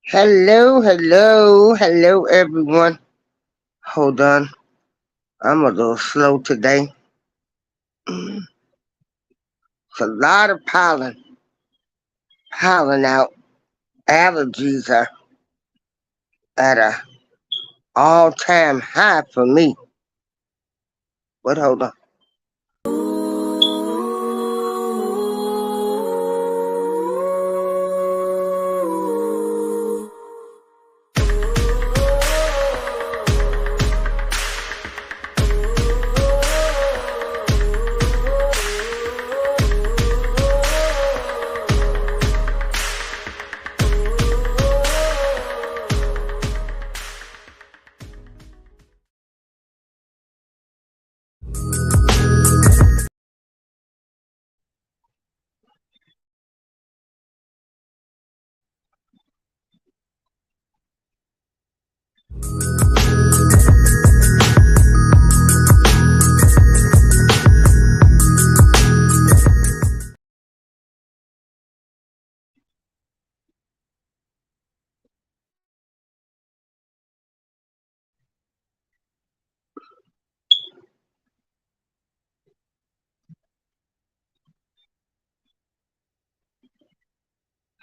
Hello, hello, hello, everyone. Hold on, I'm a little slow today. It's a lot of pollen out. Allergies are at a all-time high for me. But hold on.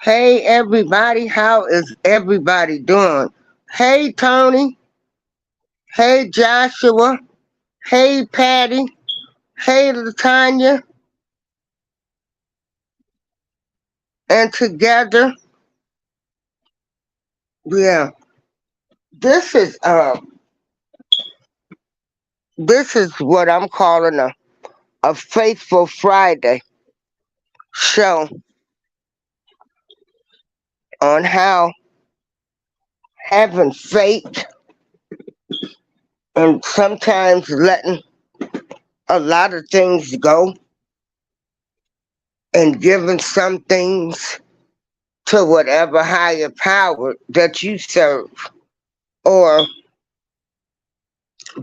Hey, everybody, how is everybody doing? Hey, Tony. Hey, Joshua. Hey, Patty. Hey, Latanya. And together, yeah, this is this is what I'm calling a faithful Friday show on how having faith and sometimes letting a lot of things go and giving some things to whatever higher power that you serve or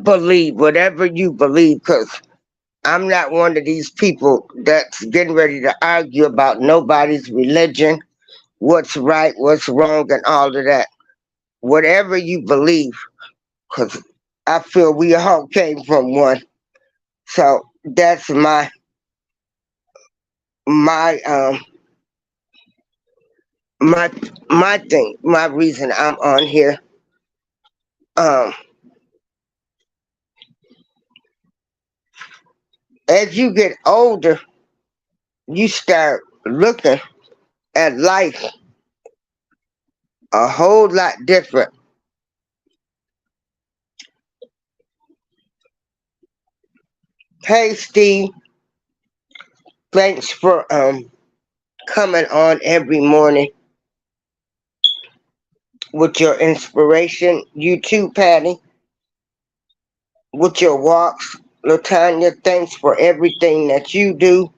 believe, whatever you believe, because I'm not one of these people that's getting ready to argue about nobody's religion, what's right, what's wrong, and all of that. Whatever you believe, because I feel we all came from one. So that's my my my thing, my reason I'm on here. Um, as you get older, you start looking at life a whole lot different. Hey, Steve, thanks for coming on every morning with your inspiration. You too, Patty, with your walks. Latanya, thanks for everything that you do.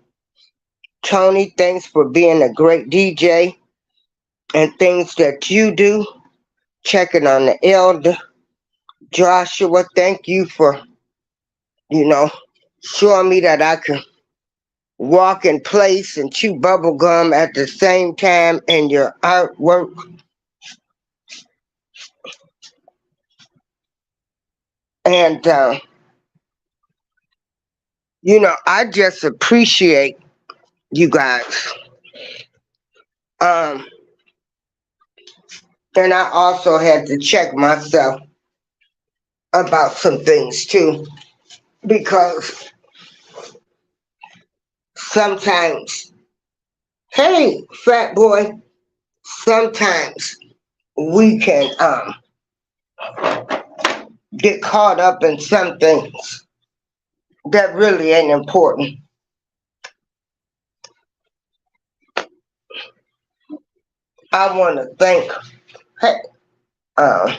Tony, thanks for being a great DJ and things that you do. Checking on the elder. Joshua, thank you for, you know, showing me that I can walk in place and chew bubble gum at the same time in your artwork. And, I just appreciate you guys. Um, and I also had to check myself about some things too, because sometimes, hey, fat boy, sometimes we can get caught up in some things that really ain't important. I want to thank, hey, uh,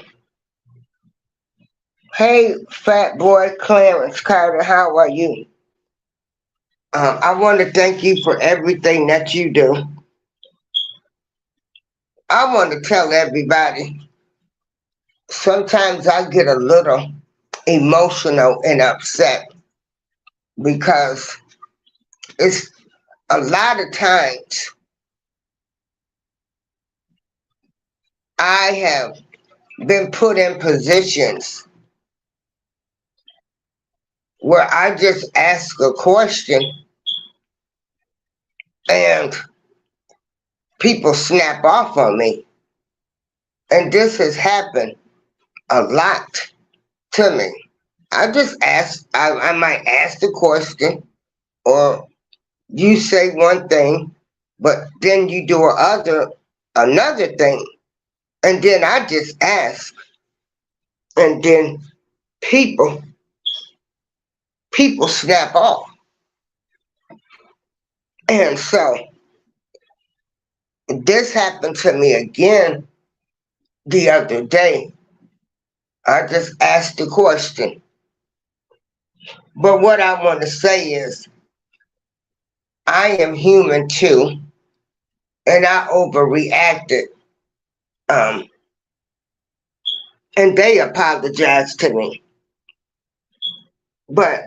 hey, fat boy Clarence Carter, how are you? I want to thank you for everything that you do. I want to tell everybody, sometimes I get a little emotional and upset because it's a lot of times I have been put in positions where I just ask a question and people snap off on me. And this has happened a lot to me. I just ask, I might ask the question, or you say one thing, but then you do another thing. And then I just ask. And then people, people snap off. And so this happened to me again the other day. I just asked the question. But what I want to say is, I am human too, and I overreacted. Um, and they apologized to me. But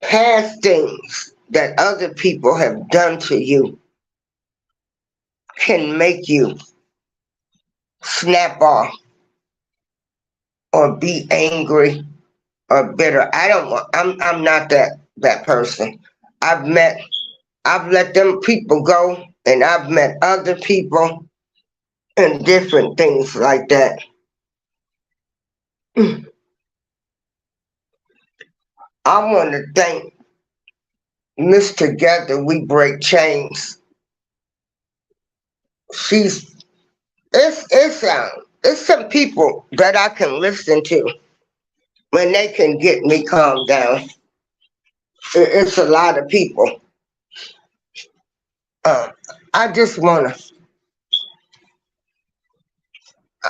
past things that other people have done to you can make you snap off or be angry or bitter. I don't want. I'm not that person. I've met. I've let them people go, and I've met other people and different things like that. I want to thank Miss Together We Break Chains. She's it's some people that I can listen to when they can get me calmed down. It's a lot of people. Uh, I just wanna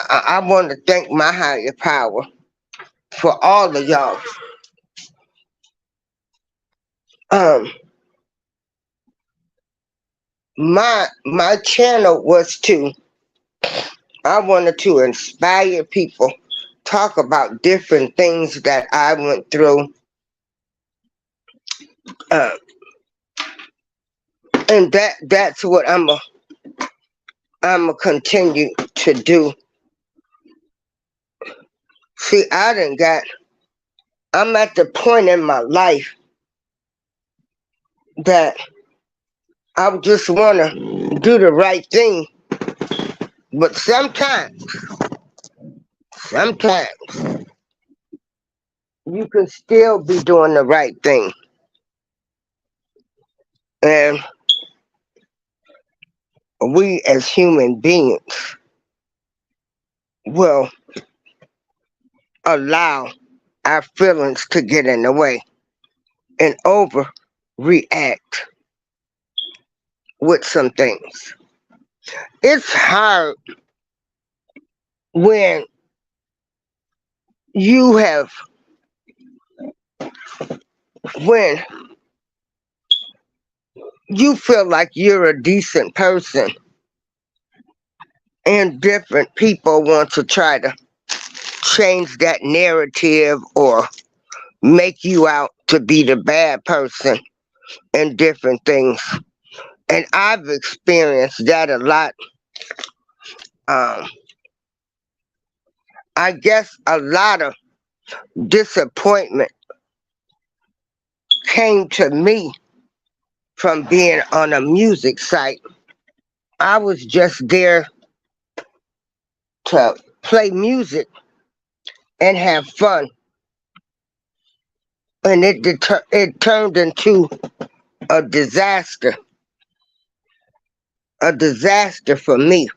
I want to thank my higher power for all of y'all. Um, my channel was to I wanted to inspire people, talk about different things that I went through, uh, and that's what I'm a continue to do. See, I'm at the point in my life that I just want to do the right thing, but sometimes you can still be doing the right thing, and we as human beings will allow our feelings to get in the way and overreact with some things. It's hard when you have when you feel like you're a decent person and different people want to try to change that narrative or make you out to be the bad person and different things. And I've experienced that a lot. Um, I guess a lot of disappointment came to me from being on a music site. I was just there to play music and have fun. And it turned into a disaster, a disaster for me,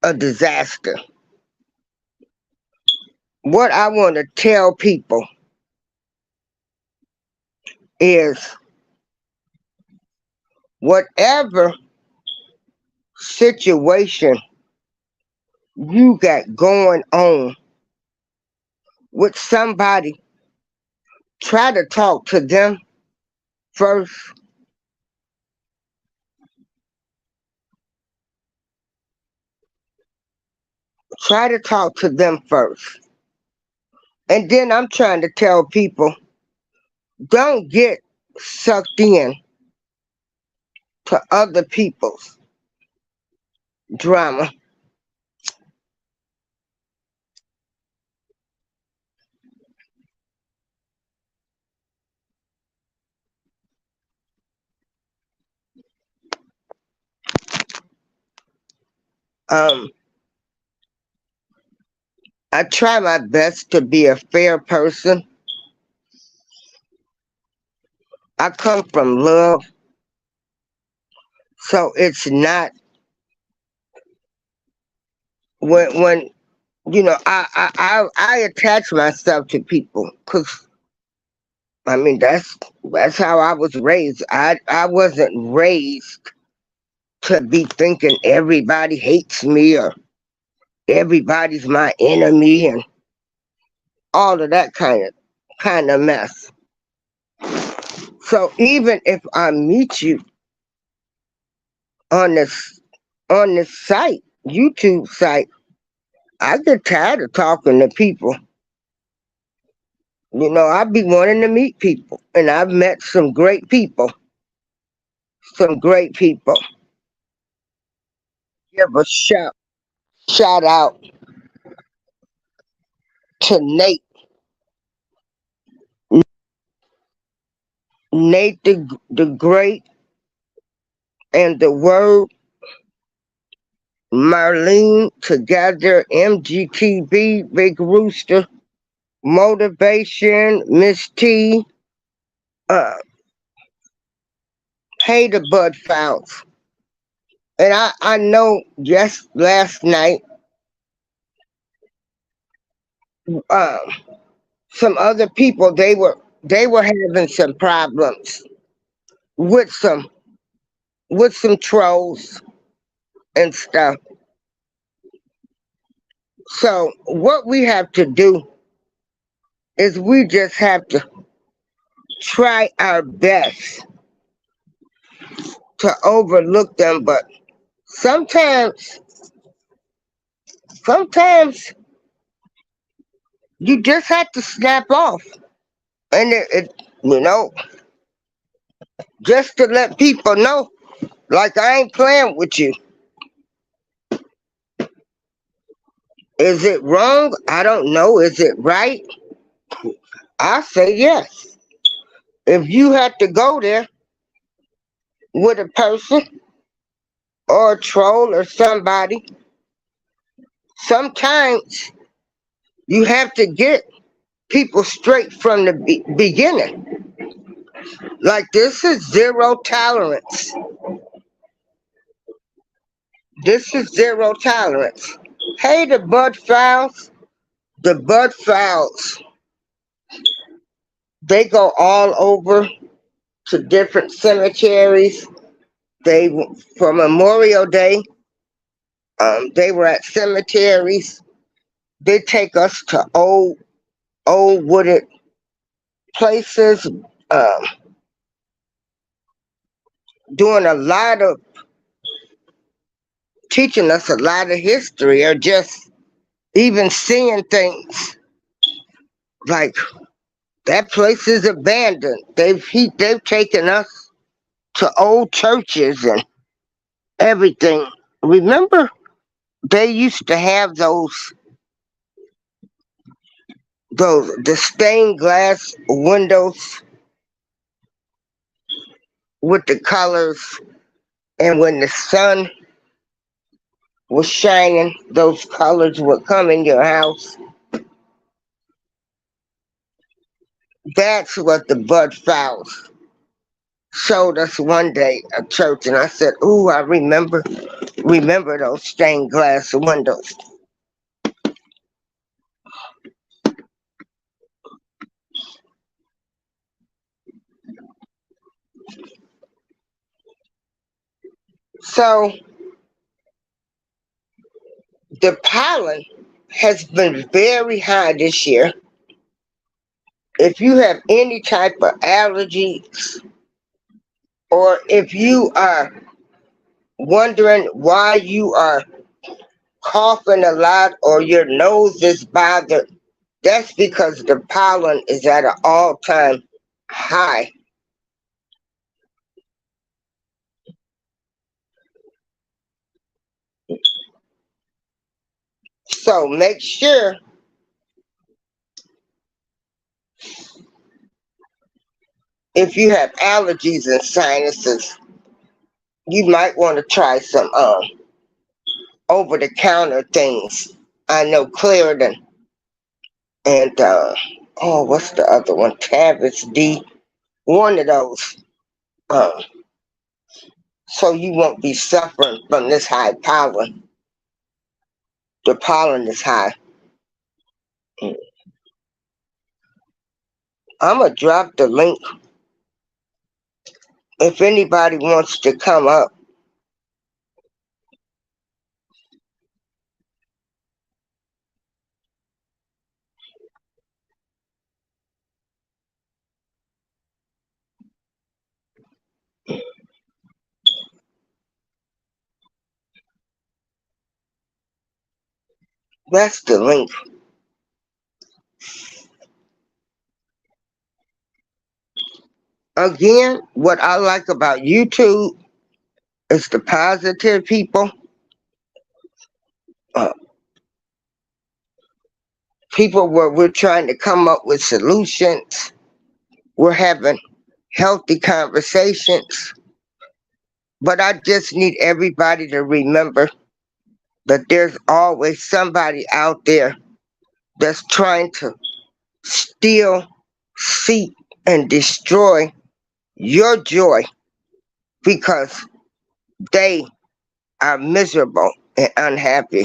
a disaster. What I want to tell people is whatever situation you got going on with somebody, try to talk to them first. Try to talk to them first. And then I'm trying to tell people, don't get sucked in to other people's drama. Um, I try my best to be a fair person. I come from love, so it's not when I attach myself to people because I mean that's how I was raised. I wasn't raised to be thinking everybody hates me or everybody's my enemy and all of that kind of mess. So even if I meet you on this site, YouTube site, I get tired of talking to people. I be wanting to meet people, and I've met some great people. Some great people. Give a shout out to Nate the Great, and the Word, Marlene Together, MGTV, Big Rooster, Motivation, Miss T, uh, Hey the Bud Fouts. And I know just last night, um, some other people they were having some problems with some trolls and stuff. So what we have to do is we just have to try our best to overlook them. But sometimes, sometimes you just have to snap off, and you know, just to let people know, like I ain't playing with you. Is it wrong? I don't know. Is it right? I say yes. If you had to go there with a person or a troll or somebody, sometimes you have to get people straight from the beginning. Like this is zero tolerance. This is zero tolerance. Hey, the Bud Fouls. The Bud Fouls, they go all over to different cemeteries. They for Memorial Day, they were at cemeteries. They take us to old wooded places, um, doing a lot of teaching us a lot of history, or just even seeing things like that place is abandoned. They've taken us to old churches and everything. Remember, they used to have the stained glass windows with the colors, and when the sun was shining, those colors would come in your house. That's what the Bud Fouls showed us one day at church, and I said, "Ooh, I remember those stained glass windows." So the pollen has been very high this year. If you have any type of allergies, or if you are wondering why you are coughing a lot or your nose is bothered, that's because the pollen is at an all-time high. So make sure if you have allergies and sinuses, you might want to try some over the counter things. I know Claritin and oh, what's the other one? Tavis D. One of those. Um, so you won't be suffering from this high pollen. The pollen is high. I'm gonna drop the link if anybody wants to come up. That's the link. Again, what I like about YouTube is the positive people. Uh, People where we're trying to come up with solutions. We're having healthy conversations. But I just need everybody to remember that there's always somebody out there that's trying to steal, seek, and destroy your joy because they are miserable and unhappy.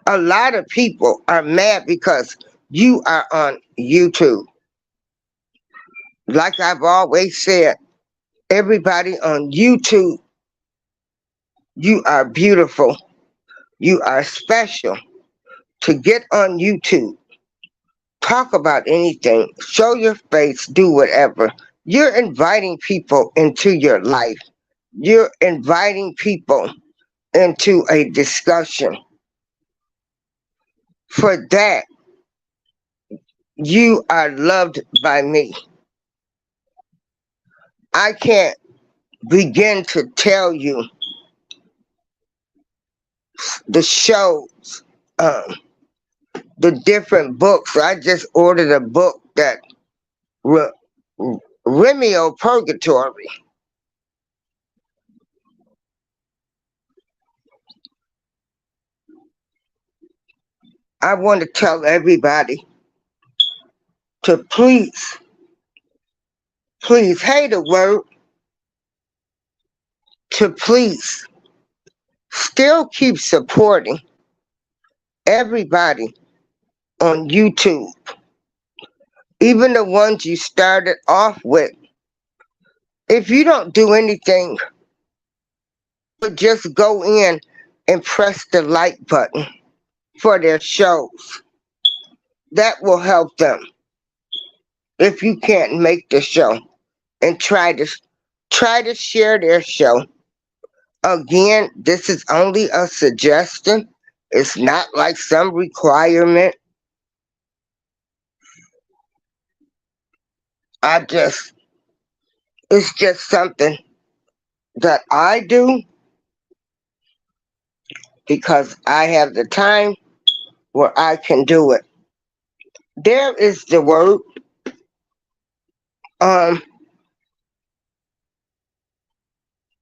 A lot of people are mad because you are on YouTube. Like I've always said, everybody on YouTube, you are beautiful. You are special. To get on YouTube, talk about anything, show your face, do whatever. You're inviting people into your life. You're inviting people into a discussion. For that, you are loved by me. I can't begin to tell you the shows, um, the different books. I just ordered a book that Remio Purgatory. I want to tell everybody to please, hey the word, to please still keep supporting everybody on YouTube, even the ones you started off with. If you don't do anything, but just go in and press the like button for their shows. That will help them if you can't make the show and try to share their show. Again, this is only a suggestion. It's not like some requirement. It's just something that I do because I have the time where I can do it. There is the word. Um,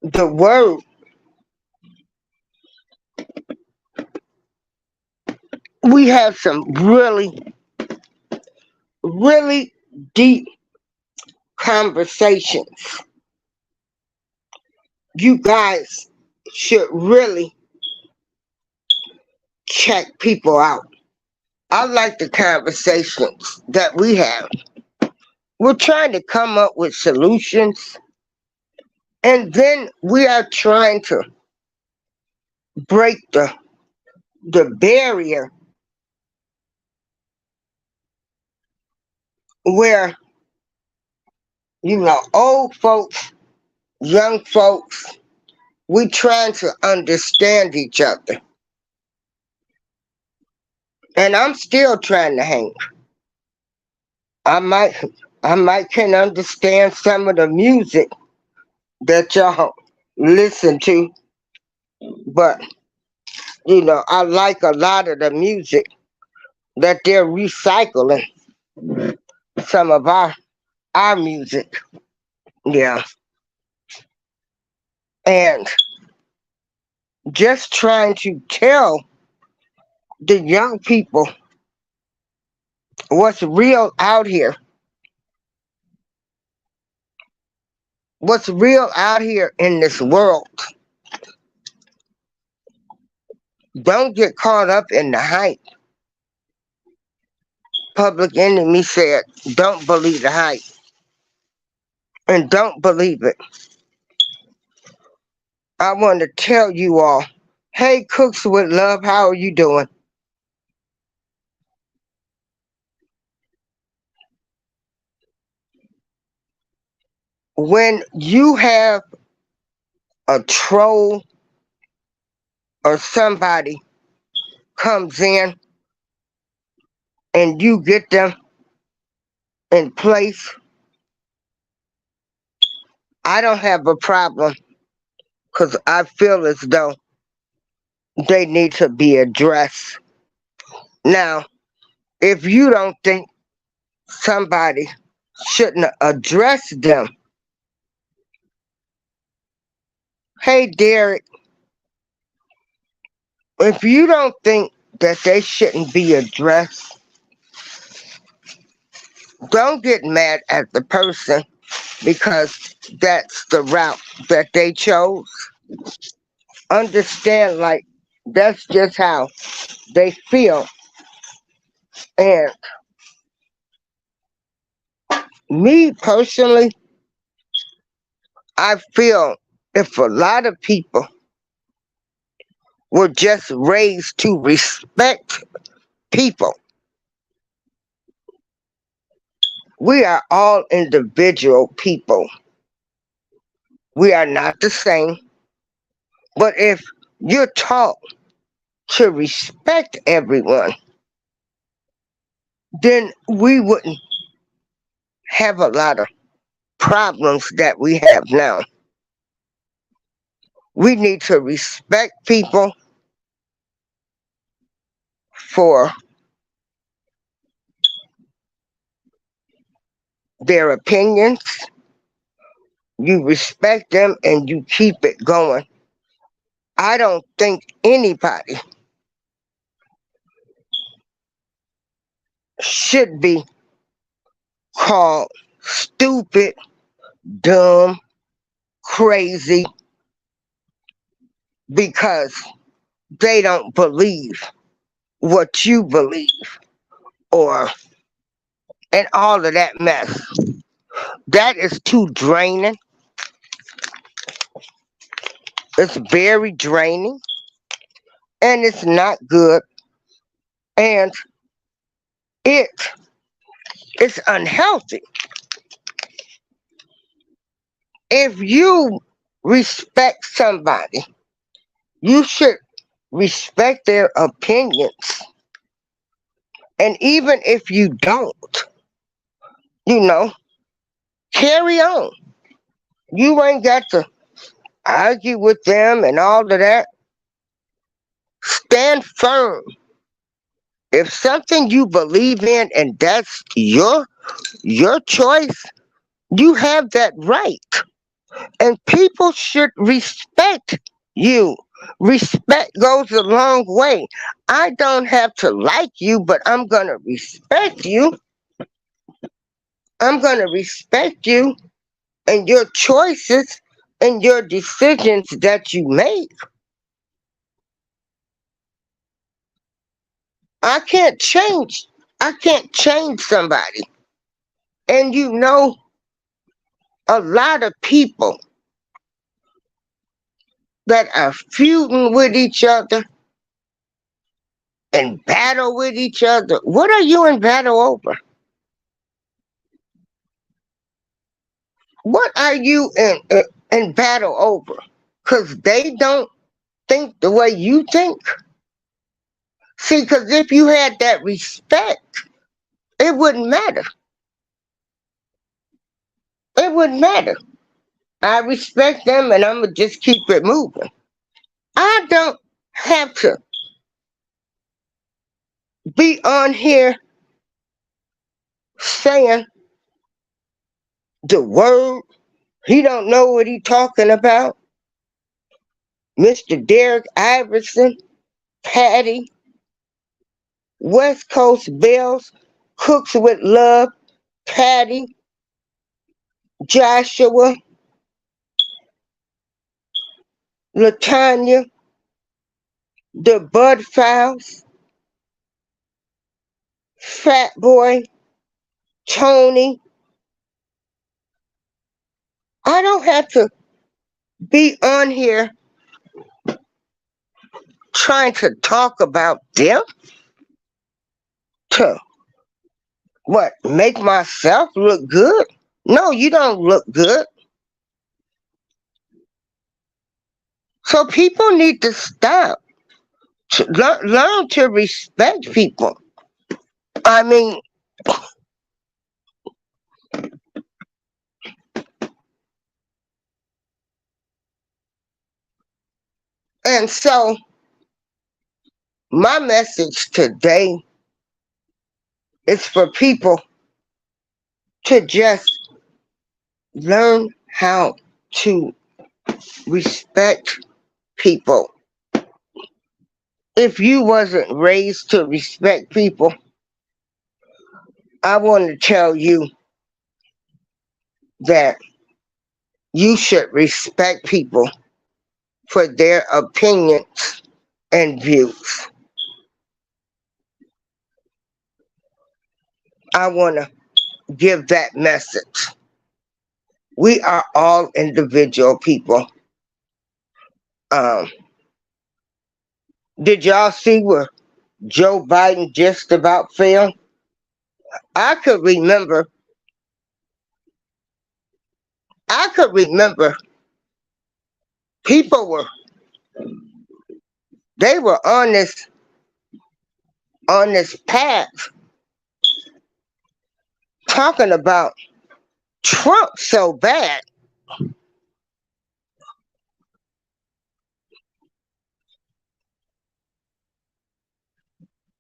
the word. We have some really, really deep conversations. You guys should really check people out. I like the conversations that we have. We're trying to come up with solutions, and then we are trying to break the barrier where, old folks, young folks, we trying to understand each other. And I'm still trying to hang. I might I might can understand some of the music that y'all listen to, but You know, I like a lot of the music that they're recycling some of our music. Yeah. And just trying to tell the young people what's real out here. What's real out here in this world. Don't get caught up in the hype. Public Enemy said, don't believe the hype. And don't believe it. I want to tell you all, hey, Cooks with Love, how are you doing? When you have a troll or somebody comes in and you get them in place, I don't have a problem because I feel as though they need to be addressed. Now, if you don't think somebody shouldn't address them, hey, Derek, if you don't think that they shouldn't be addressed, don't get mad at the person because that's the route that they chose. Understand, like, that's just how they feel. And me personally, I feel if a lot of people were just raised to respect people, we are all individual people. We are not the same. But if you're taught to respect everyone, then we wouldn't have a lot of problems that we have now. We need to respect people for their opinions. You respect them and you keep it going. I don't think anybody should be called stupid, dumb, crazy because they don't believe what you believe or and all of that mess. That is too draining. It's very draining and it's not good and it is unhealthy. If you respect somebody, you should respect their opinions. And even if you don't, you know, carry on. You ain't got to argue with them and all of that. Stand firm. If something you believe in and that's your choice, you have that right. And people should respect you. Respect goes a long way. I don't have to like you, but I'm going to respect you. I'm going to respect you and your choices and your decisions that you make. I can't change. I can't change somebody. And you know, a lot of people that are feuding with each other and battle with each other. What are you in battle over? What are you in battle over? Because they don't think the way you think. See, because if you had that respect, it wouldn't matter. It wouldn't matter. I respect them and I'm going to just keep it moving. I don't have to be on here saying the word. He don't know what he talking about. Mr. Derek Iverson, Patty, West Coast Bells, Cooks with Love, Patty, Joshua, Latanya, the Bud Files, Fat Boy, Tony. I don't have to be on here trying to talk about them to what, make myself look good? No, you don't look good. So people need to stop. Learn to respect people. I mean, and so my message today is for people to just learn how to respect people. If you wasn't raised to respect people, I want to tell you that you should respect people for their opinions and views. I want to give that message. We are all individual people. Um, did y'all see where Joe Biden just about failed? I could remember. I could remember people were they were on this path talking about Trump so bad.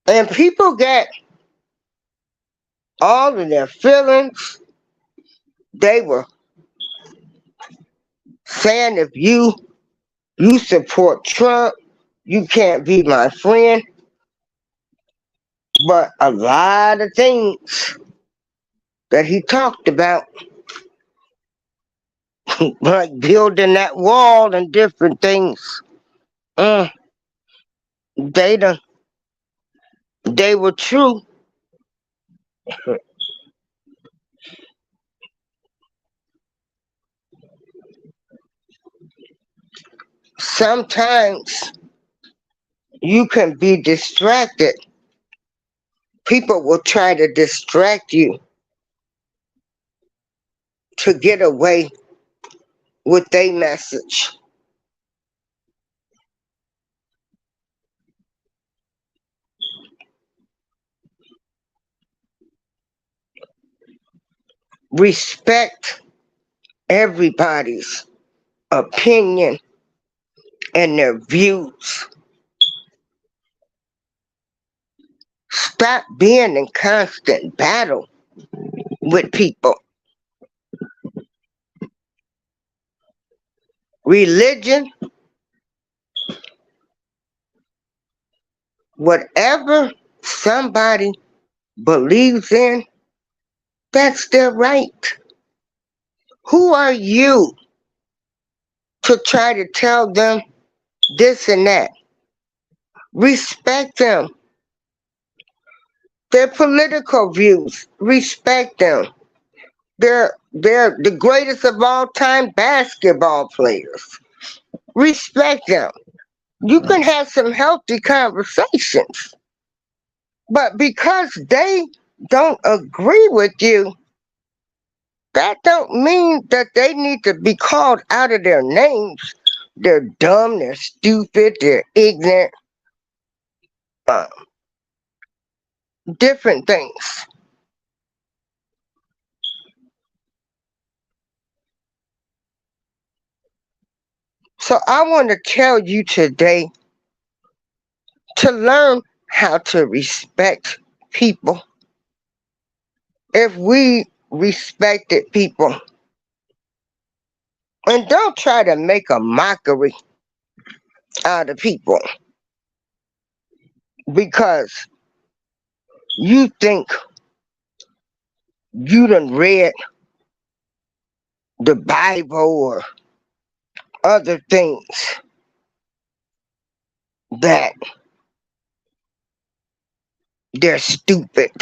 And people get all of their feelings. They were saying if you support Trump, you can't be my friend. But a lot of things that he talked about, like building that wall and different things, uh, they done, they were true. Sometimes you can be distracted. People will try to distract you to get away with their message. Respect everybody's opinion and their views. Stop being in constant battle with people. Religion, whatever somebody believes in, that's their right. Who are you to try to tell them this and that? Respect them. Their political views, respect them. They're the greatest of all time basketball players. Respect them. You can have some healthy conversations. But because they don't agree with you, that don't mean that they need to be called out of their names. They're dumb, they're stupid, they're ignorant, uh, different things. So I want to tell you today to learn how to respect people, if we respected people, and don't try to make a mockery out of people because you think you done read the Bible or other things that they're stupid.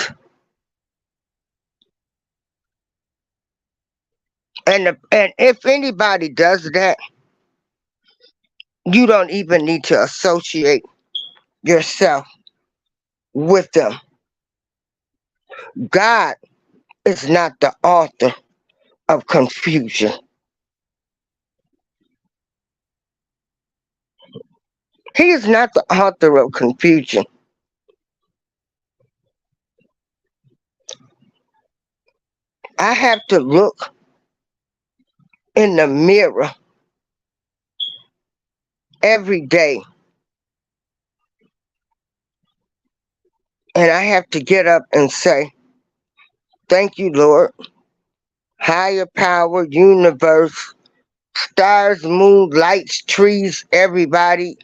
And if anybody does that, you don't even need to associate yourself with them. God is not the author of confusion. He is not the author of confusion. I have to look in the mirror every day, and I have to get up and say, thank you, Lord. Higher power, universe, stars, moon, lights, trees, everybody,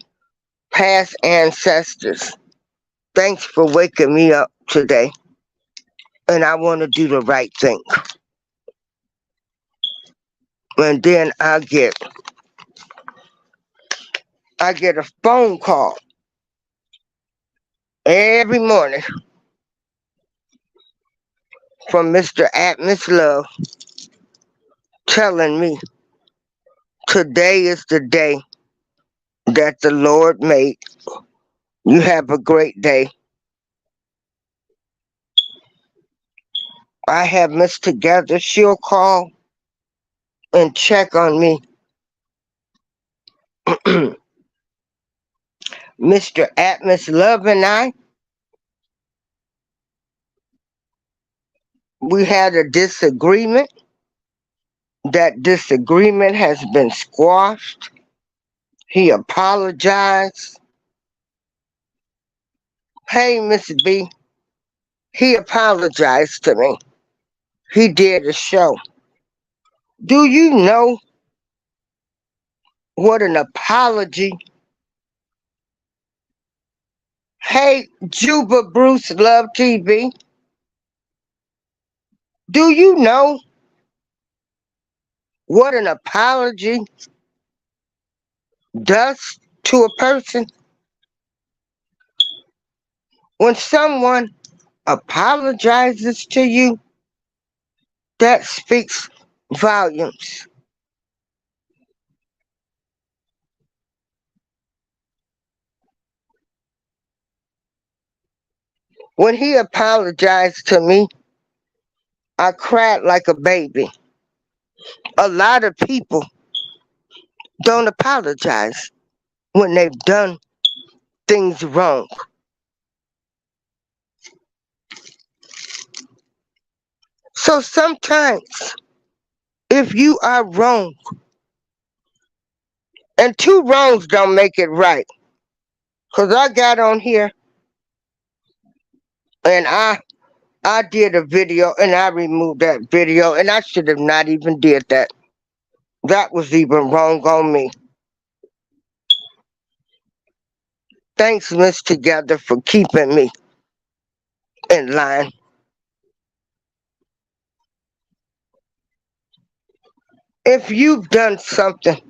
past ancestors. Thanks for waking me up today. And I want to do the right thing. And then I get a phone call every morning from Mr. Atmos Love telling me today is the day that the Lord made. You have a great day. I have Miss Together. She'll call and check on me. Mr. Atmos Love and I, we had a disagreement. That disagreement has been squashed. He apologized. Hey, Miss B, he apologized to me. He did a show. Do you know what an apology? Hey, Juba Bruce Love TV, do you know what an apology does to a person? When someone apologizes to you, that speaks volumes. When he apologized to me, I cried like a baby. A lot of people don't apologize when they've done things wrong. So sometimes, if you are wrong, and two wrongs don't make it right, because I got on here and I did a video and I removed that video, and I should have not even did that. That was even wrong on me. Thanks, Miss Together, for keeping me in line. If you've done something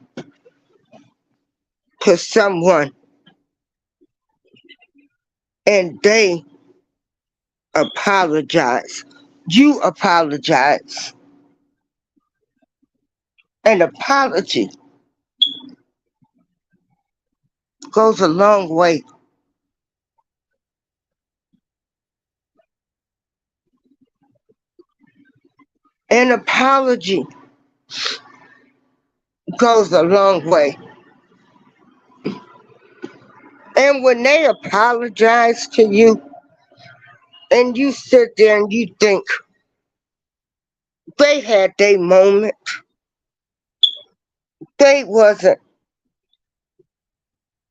to someone and they apologize, you apologize. An apology goes a long way. An apology goes a long way. And when they apologize to you and you sit there and you think they had their moment, they wasn't,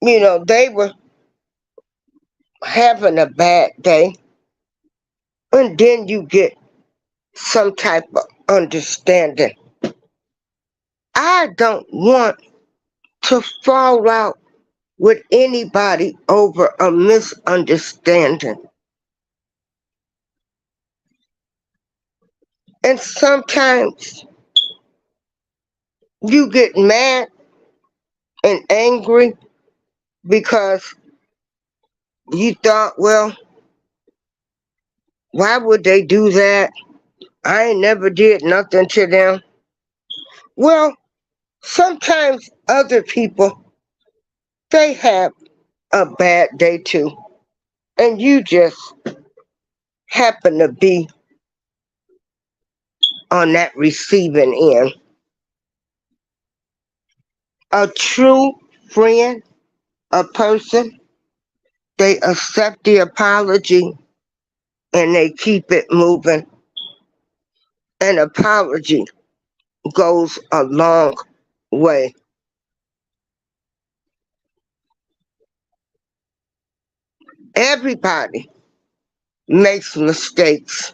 they were having a bad day, and then you get some type of understanding. I don't want to fall out with anybody over a misunderstanding. And sometimes you get mad and angry because you thought, well, why would they do that? I ain't never did nothing to them. Well, sometimes other people, they have a bad day too. And you just happen to be on that receiving end. A true friend, a person, they accept the apology and they keep it moving. An apology goes a long way. Everybody makes mistakes.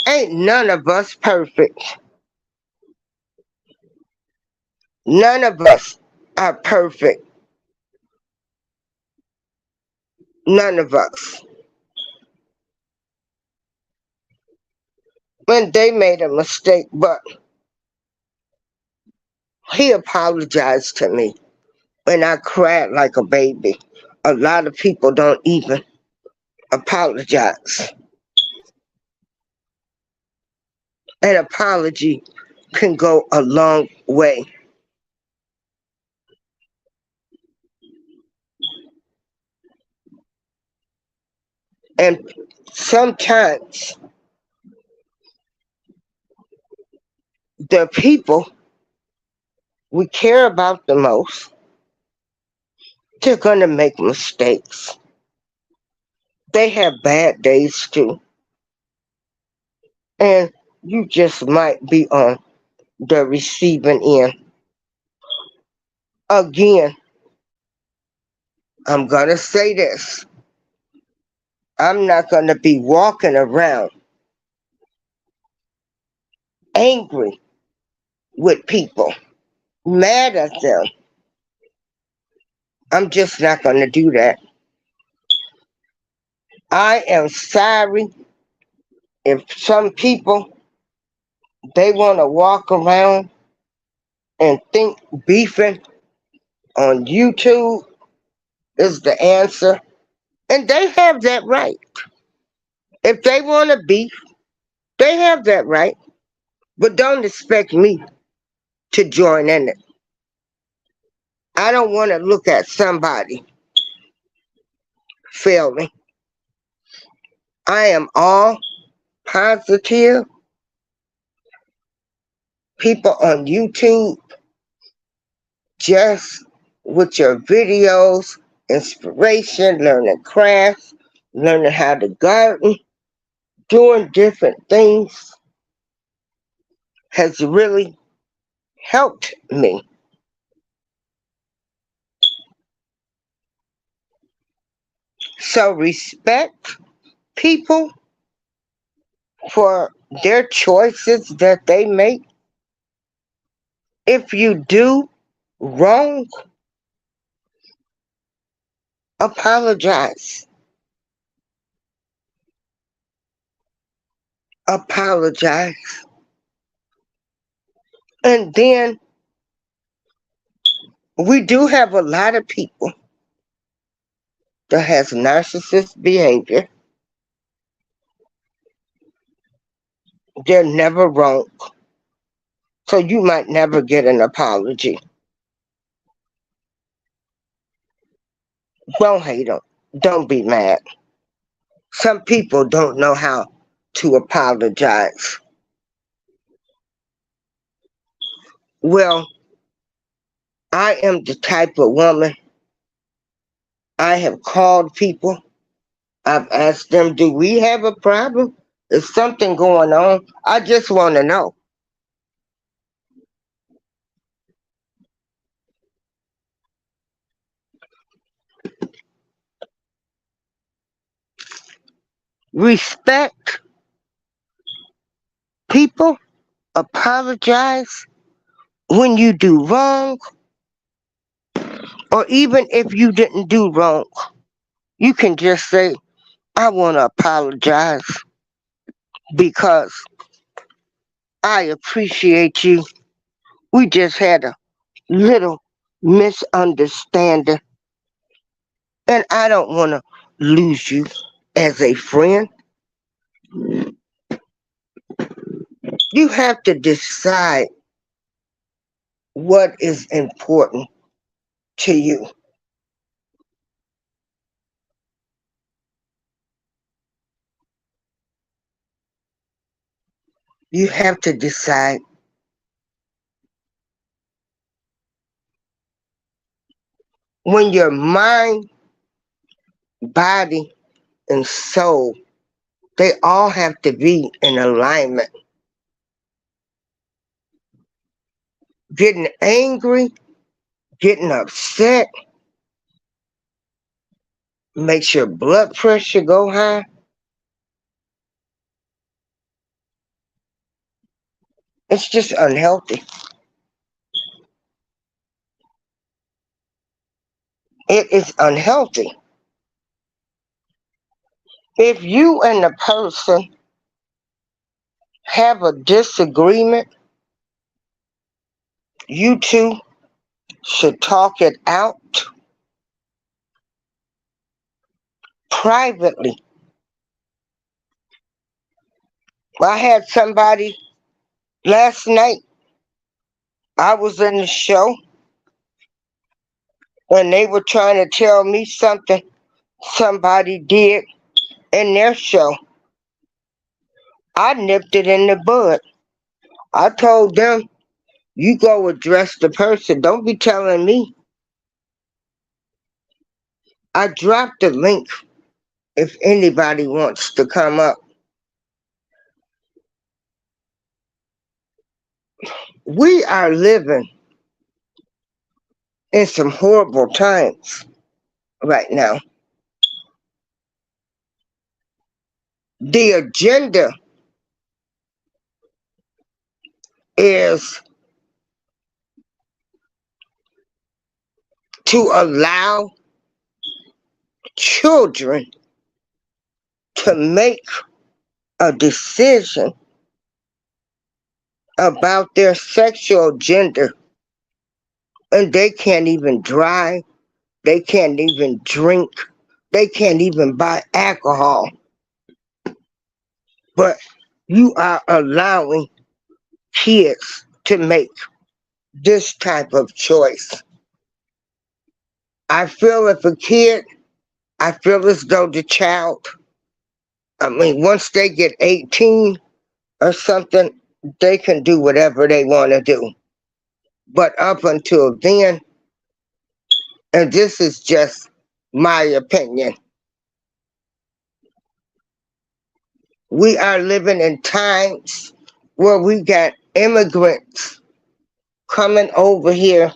Ain't none of us perfect. None of us are perfect. None of us. And they made a mistake, but he apologized to me. And I cried like a baby. A lot of people don't even apologize. An apology can go a long way. And sometimes the people we care about the most, they're going to make mistakes. They have bad days too. And you just might be on the receiving end. Again, I'm going to say this. I'm not going to be walking around angry with people, mad at them. I'm just not going to do that. I am sorry if some people, they want to walk around and think beefing on YouTube is the answer. And they have that right. If they want to beef, they have that right. But don't expect me to join in it. I don't want to look at somebody failing. I am all positive. People on YouTube, just with your videos, inspiration, learning crafts, learning how to garden, doing different things has really helped me. So respect people for their choices that they make. If you do wrong, apologize. Apologize. And then we do have a lot of people that has narcissist behavior. They're never wrong. So you might never get an apology. Don't hate them. Don't be mad. Some people don't know how to apologize. Well, I am the type of woman, I have called people. I've asked them, do we have a problem? Is something going on? I just want to know. Respect people, apologize when you do wrong, or even if you didn't do wrong, you can just say, I want to apologize because I appreciate you. We just had a little misunderstanding, and I don't want to lose you as a friend. You have to decide what is important to you. You have to decide when your mind, body, and soul, they all have to be in alignment. Getting angry, getting upset makes your blood pressure go high. It's just unhealthy. It is unhealthy. If you and the person have a disagreement, you two should talk it out privately. I had somebody last night, I was in the show, and they were trying to tell me something somebody did in their show. I nipped it in the bud. I told them, you go address the person. Don't be telling me. I dropped the link if anybody wants to come up. We are living in some horrible times right now. The agenda is to allow children to make a decision about their sexual gender, and they can't even drive, they can't even drink, they can't even buy alcohol. But you are allowing kids to make this type of choice. I feel if a kid, I feel as though the child, I mean, once they get 18 or something, they can do whatever they want to do. But up until then, and this is just my opinion, we are living in times where we got immigrants coming over here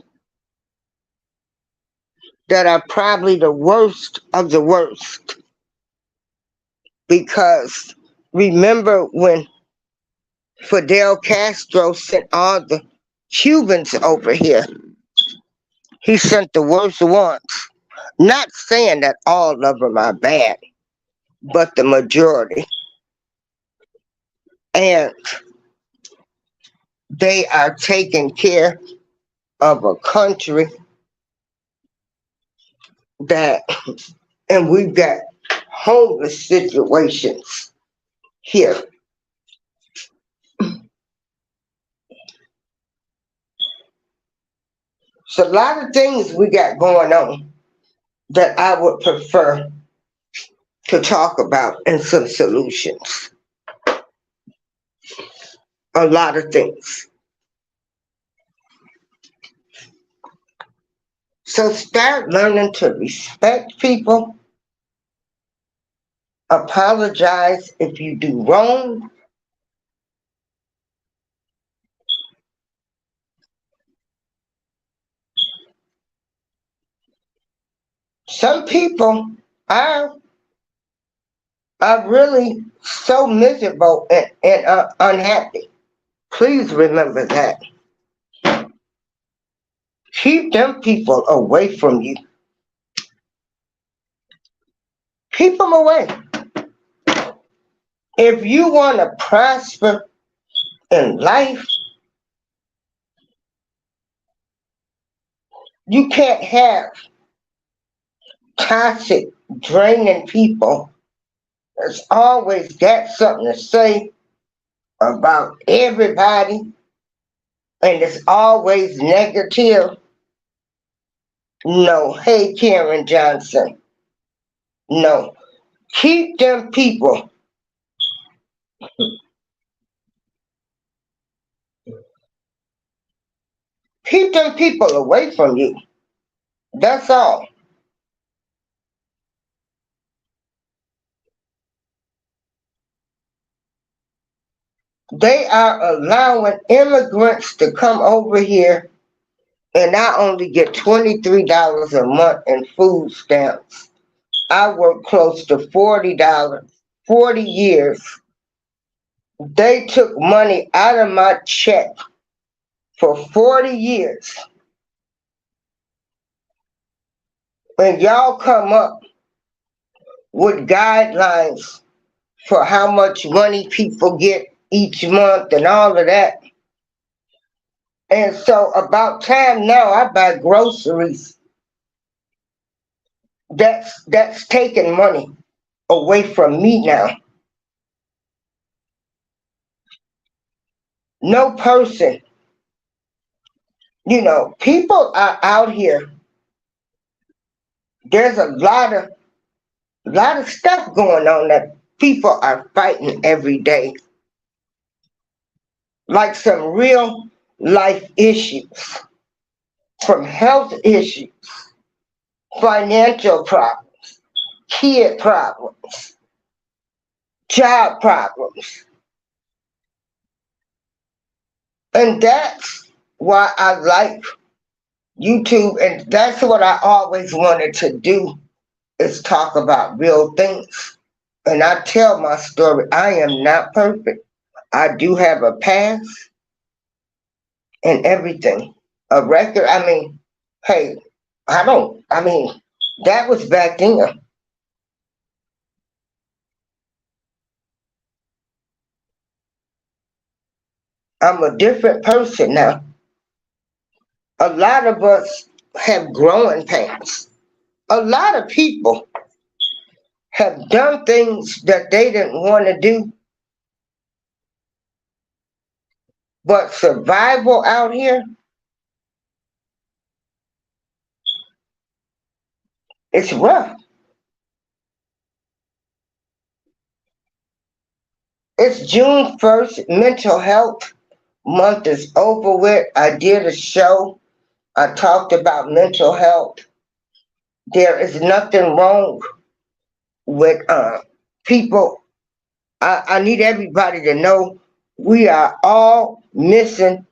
that are probably the worst of the worst. Because remember when Fidel Castro sent all the Cubans over here, he sent the worst ones. Not saying that all of them are bad, but the majority. And they are taking care of a country that, and we've got homeless situations here. So a lot of things we got going on that I would prefer to talk about and some solutions. A lot of things. So start learning to respect people, apologize if you do wrong. Some people are I'm really so miserable and unhappy. Please remember that. Keep them people away from you. Keep them away. If you want to prosper in life, you can't have toxic, draining people that's always got something to say about everybody and it's always negative. No. Hey, Karen Johnson. No. Keep them people. Keep them people away from you. That's all. They are allowing immigrants to come over here and I only get $23 a month in food stamps. I work close to $40, 40 years. They took money out of my check for 40 years. And y'all come up with guidelines for how much money people get each month and all of that. And so about time now I buy groceries. That's taking money away from me now. No person, people are out here. There's a lot of stuff going on that people are fighting every day. Like some real life issues, from health issues, financial problems, kid problems, job problems. And that's why I like YouTube, and that's what I always wanted to do is talk about real things. And I tell my story. I am not perfect. I do have a past and everything. A record, hey, that was back then. I'm a different person now. A lot of us have growing pains. A lot of people have done things that they didn't want to do, but survival out here it's rough. It's June 1st, mental health month is over with. I did a show. I talked about mental health. There is nothing wrong with people. I need everybody to know we are all missing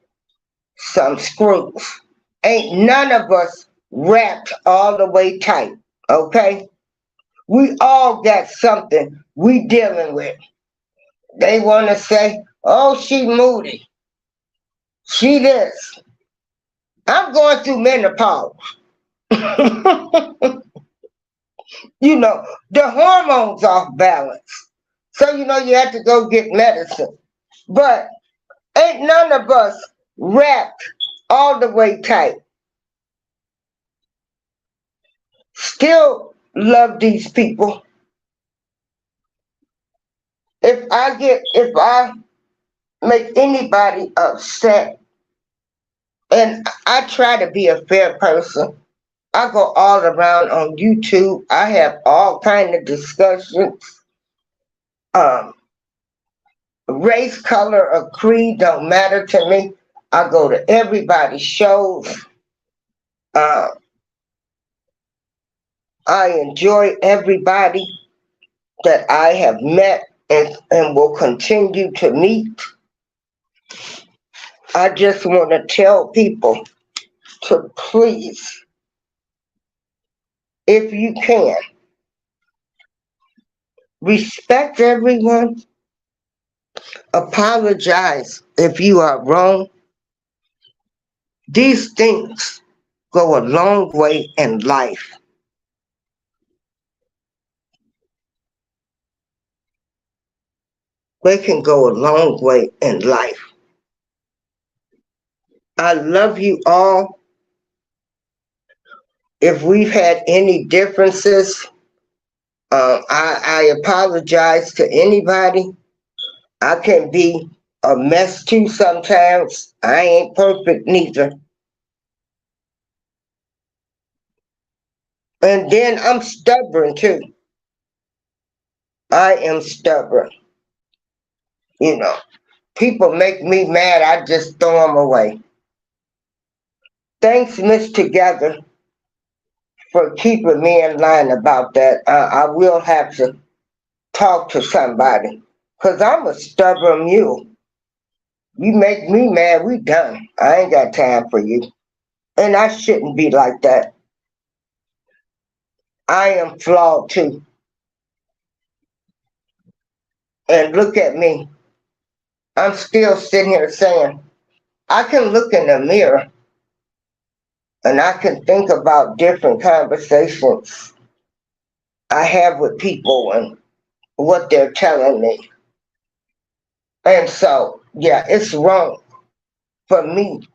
some screws. Ain't none of us wrapped all the way tight, okay? We all got something we dealing with. They want to say, oh, she moody. She this. I'm going through menopause. The hormones off balance. So, you have to go get medicine. But ain't none of us wrapped all the way tight. Still love these people. If I make anybody upset, and I try to be a fair person, I go all around on YouTube. I have all kind of discussions. Um, Race, color, or creed don't matter to me. I go to everybody's shows. Uh, I enjoy everybody that I have met and will continue to meet. I just want to tell people to please, if you can, Respect everyone. Apologize if you are wrong. These things go a long way in life. They can go a long way in life. I love you all. If we've had any differences, I apologize to anybody. I can be a mess too sometimes. I ain't perfect neither. And then I'm stubborn too. I am stubborn. You know, people make me mad, I just throw them away. Thanks, Miss Together, for keeping me in line about that. I will have to talk to somebody because I'm a stubborn mule. You make me mad, we done. I ain't got time for you. And I shouldn't be like that. I am flawed too. And look at me. I'm still sitting here saying, I can look in the mirror and I can think about different conversations I have with people and what they're telling me. And so, yeah, it's wrong for me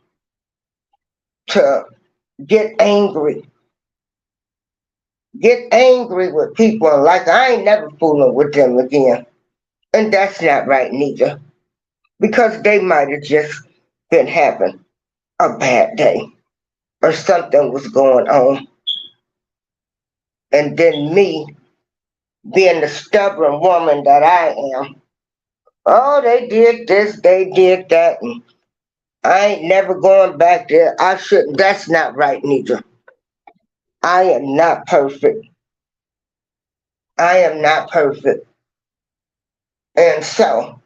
to get angry. Get angry with people like I ain't never fooling with them again. And that's not right neither. Because they might have just been having a bad day or something was going on. And then me, being the stubborn woman that I am, oh, they did this, they did that, and I ain't never going back there. I shouldn't. That's not right neither. I am not perfect. I am not perfect. And so,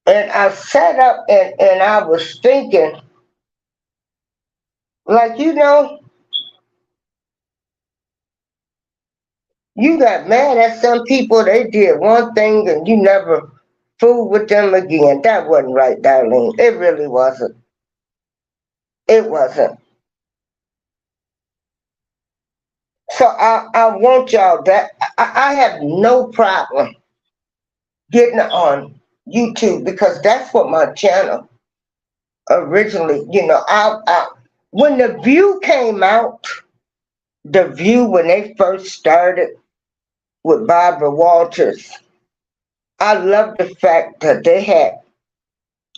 and I sat up and I was thinking, like, you got mad at some people, they did one thing and you never fooled with them again. That wasn't right, Darlene. It really wasn't. It wasn't. So I want y'all that I have no problem getting on YouTube because that's what my channel originally, when the View came out, the View when they first started with Barbara Walters, I love the fact that they had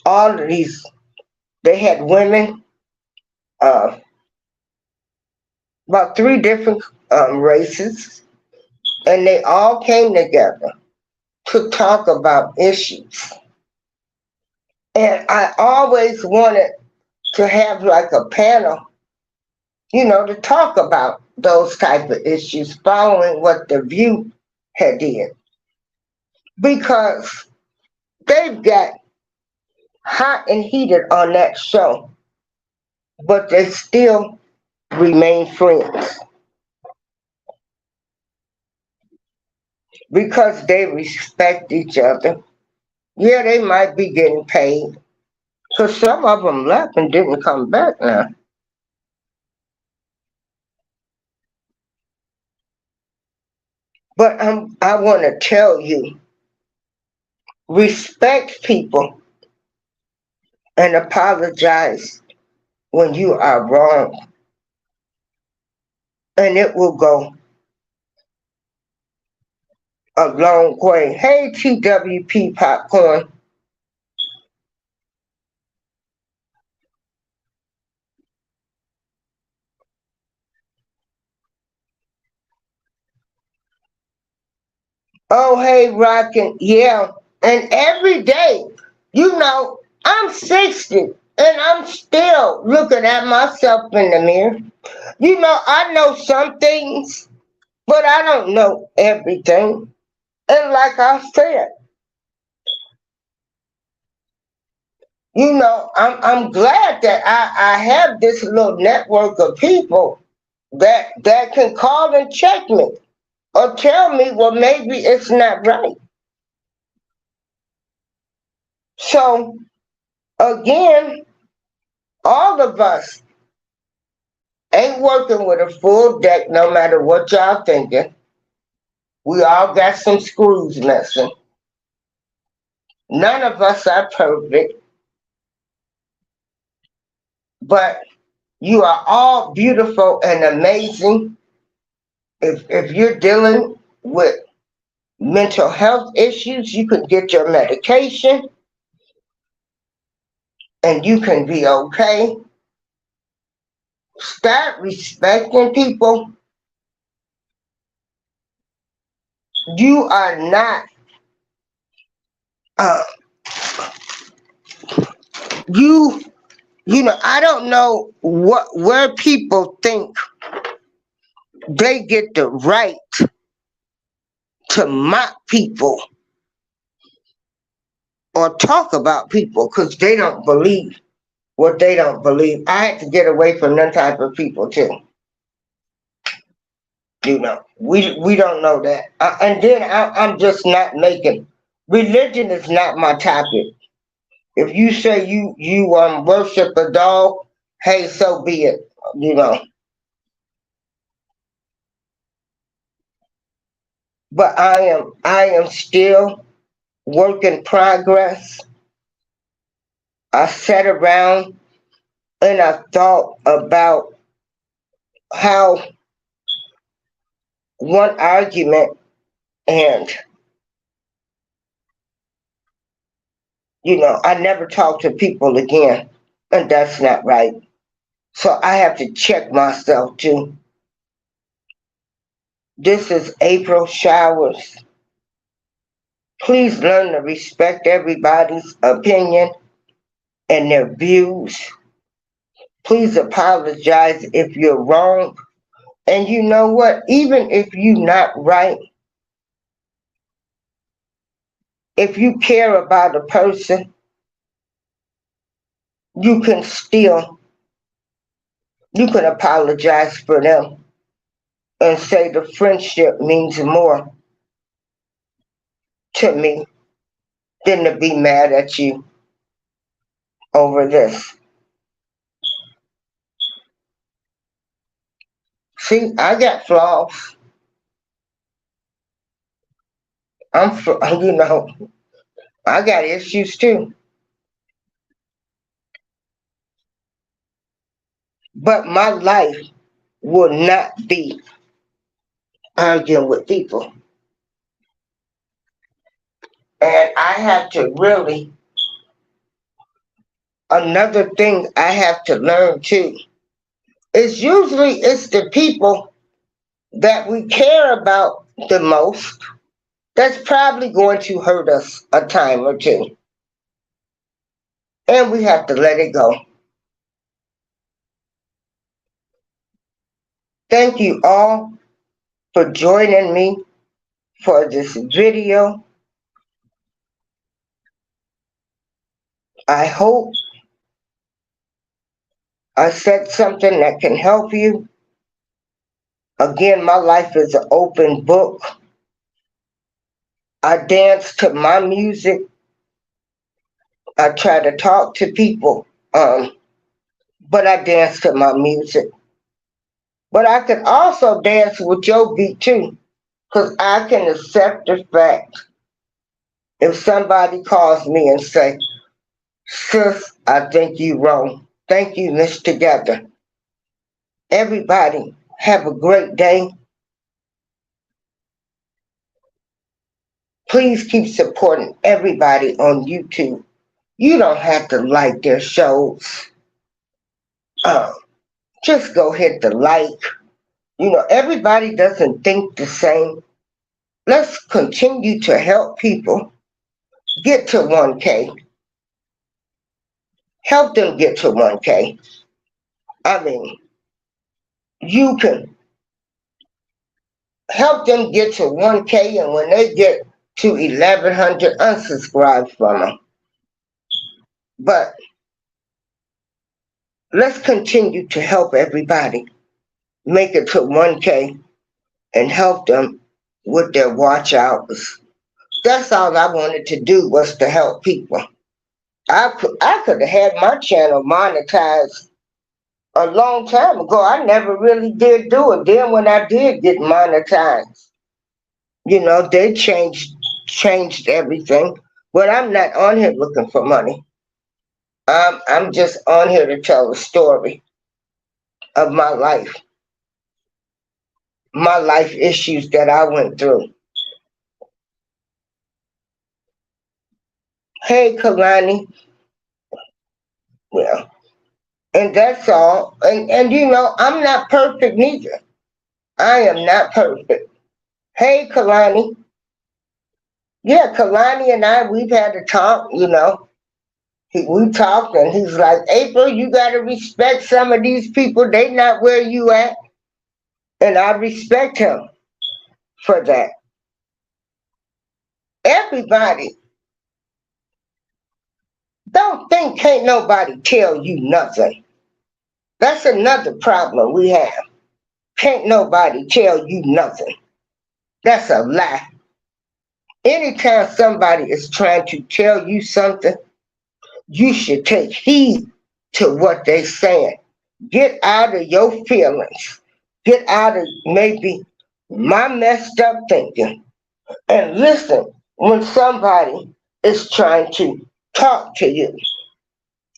all of these, they had women, uh, about three different races, and they all came together to talk about issues. And I always wanted to have like a panel, to talk about those type of issues following what the View had did. Because they've got hot and heated on that show, but they still remain friends. Because they respect each other. Yeah, they might be getting paid. Because some of them left and didn't come back now. But I want to tell you, respect people and apologize when you are wrong. And it will go a long way. Hey, TWP Popcorn. Oh, hey, Rockin'. Yeah. And every day, I'm 60 and I'm still looking at myself in the mirror. I know some things, but I don't know everything. And like I said, I'm glad that I have this little network of people that can call and check me. or tell me, well, maybe it's not right. So, again, all of us ain't working with a full deck no matter what y'all thinking. We all got some screws missing. None of us are perfect, but you are all beautiful and amazing. If you're dealing with mental health issues, you can get your medication and you can be okay. Start respecting people. You are not uh you I don't know where people think they get the right to mock people or talk about people because they don't believe what they don't believe. I had to get away from that type of people too. We don't know that. And then I'm just not making. Religion is not my topic. If you say you worship a dog, hey, so be it. You know. But I am still work in progress. I sat around and I thought about how one argument and I never talk to people again. And that's not right. So I have to check myself too. This is April Showers. Please learn to respect everybody's opinion and their views. Please apologize if you're wrong. And you know what? Even if you're not right, if you care about a person, you can apologize for them and say the friendship means more to me than to be mad at you over this. See, I got flaws. I got issues too. But my life will not be arguing with people. And I have to really, another thing I have to learn too, is usually it's the people that we care about the most that's probably going to hurt us a time or two. And we have to let it go. Thank you all for joining me for this video. I hope I said something that can help you. Again, my life is an open book. I dance to my music. I try to talk to people, but I dance to my music. But I can also dance with your beat too, because I can accept the fact if somebody calls me and say, sis, I think you wrong. Thank you, Miss Together. Everybody, have a great day. Please keep supporting everybody on YouTube. You don't have to like their shows. Just go hit the like. Everybody doesn't think the same. Let's continue to help people get to 1K. Help them get to 1K. I mean, you can help them get to 1K, and when they get to 1100, unsubscribe from them. But let's continue to help everybody make it to 1K and help them with their watch hours. That's all I wanted to do was to help people. I could have had my channel monetized a long time ago. I never really did do it. Then when I did get monetized, they changed everything. But I'm not on here looking for money. I'm just on here to tell the story of my life issues that I went through. Hey, Kalani. Well, and that's all. And I'm not perfect neither. I am not perfect. Hey, Kalani. Yeah, Kalani and I, we've had a talk, we talked and he's like, April, you got to respect some of these people. They not where you at. And I respect him for that. Everybody, don't think can't nobody tell you nothing. That's another problem we have. Can't nobody tell you nothing. That's a lie. Anytime somebody is trying to tell you something, you should take heed to what they're saying. Get out of your feelings. Get out of maybe my messed up thinking and listen when somebody is trying to talk to you.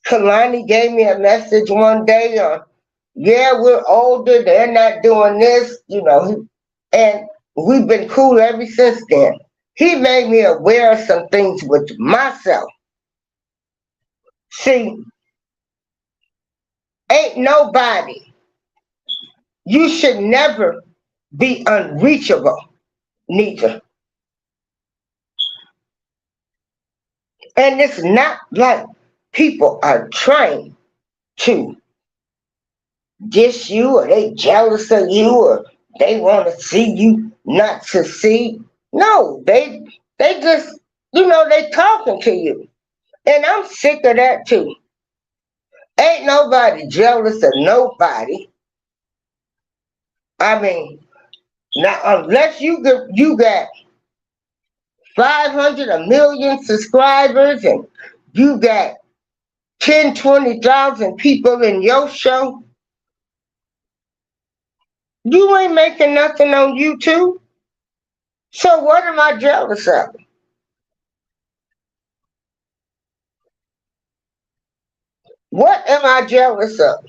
Kalani gave me a message one day on, yeah, we're older, they're not doing this, and we've been cool ever since then. He made me aware of some things with myself. See, ain't nobody. You should never be unreachable, neither. And it's not like people are trying to diss you or they jealous of you or they want to see you not succeed. No, they just, they talking to you. And I'm sick of that too. Ain't nobody jealous of nobody. I mean, now unless you got 500, a million subscribers and you got 10, 20,000 people in your show, you ain't making nothing on YouTube. So what am I jealous of? What am I jealous of?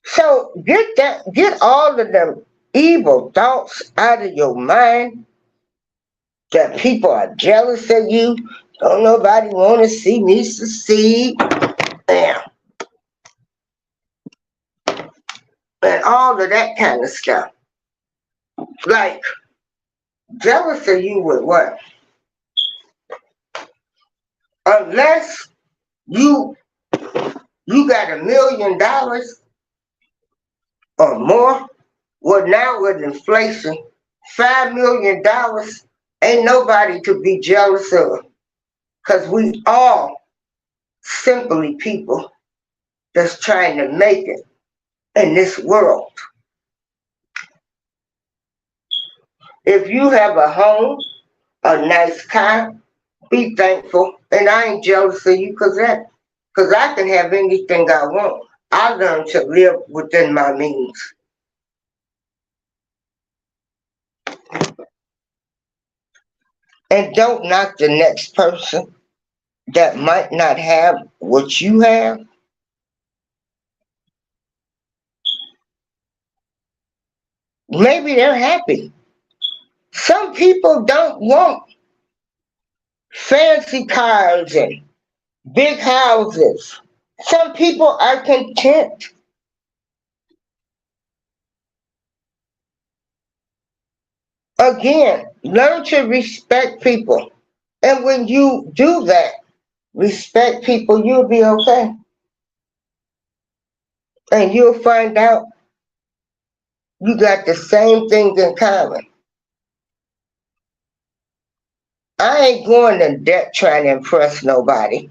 So get all of them evil thoughts out of your mind that people are jealous of you. Don't nobody want to see me succeed. Bam. And all of that kind of stuff. Like, jealous of you with what? Unless you got $1 million or more, well now with inflation, $5 million ain't nobody to be jealous of. Because we all simply people that's trying to make it in this world. If you have a home, a nice car, be thankful. And I ain't jealous of you because I can have anything I want. I learned to live within my means. And don't knock the next person that might not have what you have. Maybe they're happy. Some people don't want fancy cars and big houses. Some people are content. Again, learn to respect people. And when you do that, respect people, you'll be okay. And you'll find out you got the same things in common. I ain't going to debt trying to impress nobody.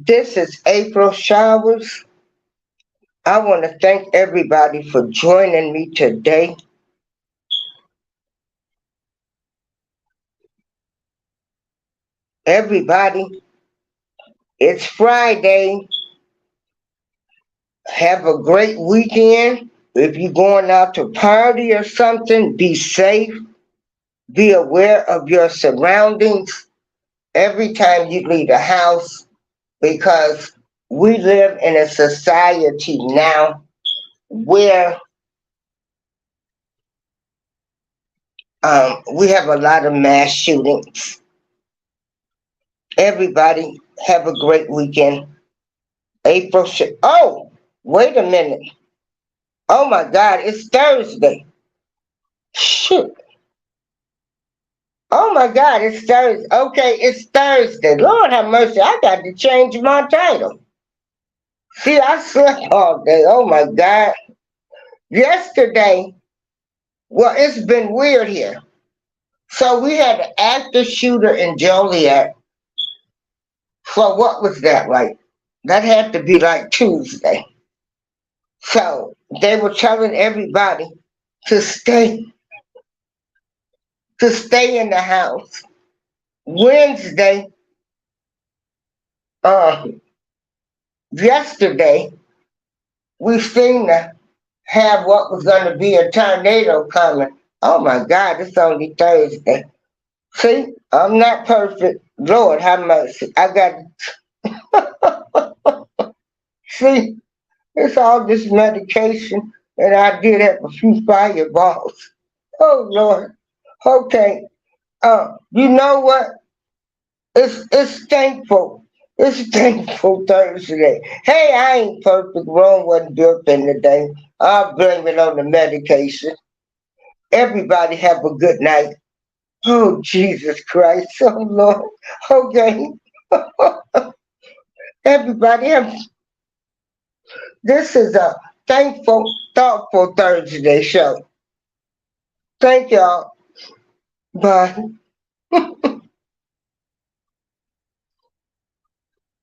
This is April Showers. I want to thank everybody for joining me today. Everybody, it's Friday. Have a great weekend. If you're going out to party or something, be safe. Be aware of your surroundings every time you leave the house because we live in a society now where we have a lot of mass shootings. Everybody have a great weekend. Oh, wait a minute. Oh my God, it's Thursday. Shoot. Oh my God, it's Thursday. Okay, it's Thursday. Lord have mercy. I got to change my title. See, I slept all day. Oh my God. Yesterday, well, it's been weird here. So we had an active shooter in Joliet. So what was that like? That had to be like Tuesday. So they were telling everybody to stay in the house. Wednesday, uh, yesterday, we seemed to have what was going to be a tornado coming. Oh my God, it's only Thursday. See, I'm not perfect. Lord have mercy. I got, see, it's all this medication, and I did have a few fireballs. Oh Lord. Okay. You know what? It's thankful. It's thankful Thursday. Hey, I ain't perfect. Rome wasn't built in the day. I'll blame it on the medication. Everybody have a good night. Oh Jesus Christ. Oh Lord. Okay. Everybody have this is a thankful, thoughtful Thursday show. Thank y'all. Bye.